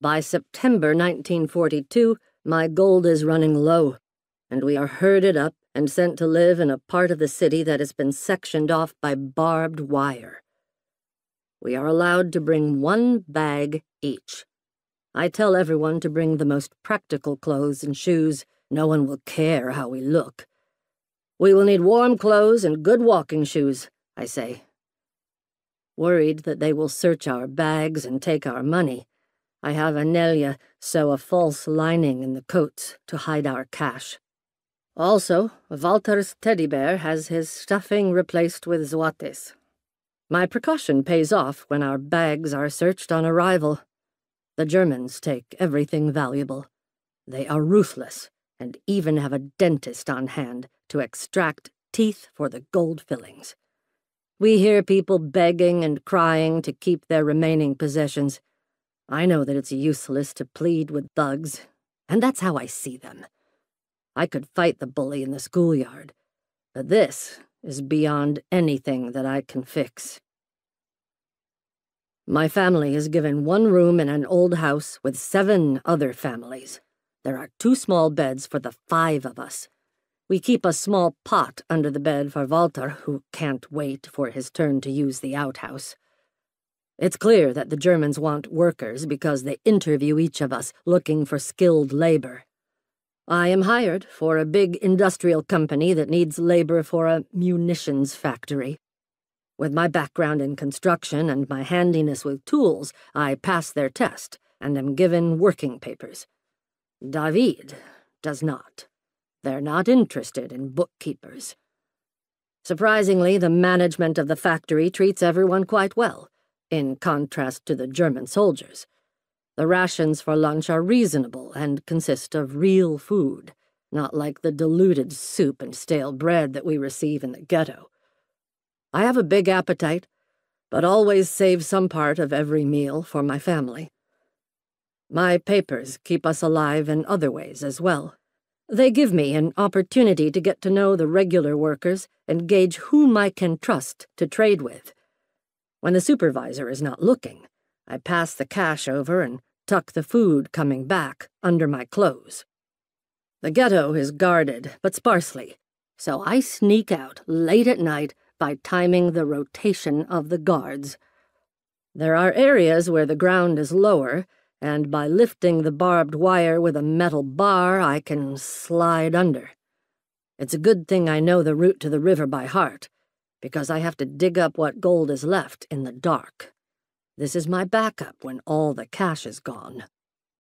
By September 1942, my gold is running low, and we are herded up and sent to live in a part of the city that has been sectioned off by barbed wire. We are allowed to bring 1 bag each. I tell everyone to bring the most practical clothes and shoes. No one will care how we look. We will need warm clothes and good walking shoes, I say. Worried that they will search our bags and take our money, I have Anelia sew a false lining in the coats to hide our cash. Also, Walter's teddy bear has his stuffing replaced with złotys. My precaution pays off when our bags are searched on arrival. The Germans take everything valuable. They are ruthless and even have a dentist on hand to extract teeth for the gold fillings. We hear people begging and crying to keep their remaining possessions. I know that it's useless to plead with thugs, and that's how I see them. I could fight the bully in the schoolyard, but this is beyond anything that I can fix. My family is given 1 room in an old house with 7 other families. There are 2 small beds for the 5 of us. We keep a small pot under the bed for Walter, who can't wait for his turn to use the outhouse. It's clear that the Germans want workers because they interview each of us looking for skilled labor. I am hired for a big industrial company that needs labor for a munitions factory. With my background in construction and my handiness with tools, I pass their test and am given working papers. David does not. They're not interested in bookkeepers. Surprisingly, the management of the factory treats everyone quite well, in contrast to the German soldiers. The rations for lunch are reasonable and consist of real food, not like the diluted soup and stale bread that we receive in the ghetto. I have a big appetite, but always save some part of every meal for my family. My papers keep us alive in other ways as well. They give me an opportunity to get to know the regular workers and gauge whom I can trust to trade with. When the supervisor is not looking, I pass the cash over and tuck the food coming back under my clothes. The ghetto is guarded, but sparsely, so I sneak out late at night by timing the rotation of the guards. There are areas where the ground is lower, and by lifting the barbed wire with a metal bar, I can slide under. It's a good thing I know the route to the river by heart, because I have to dig up what gold is left in the dark. This is my backup when all the cash is gone.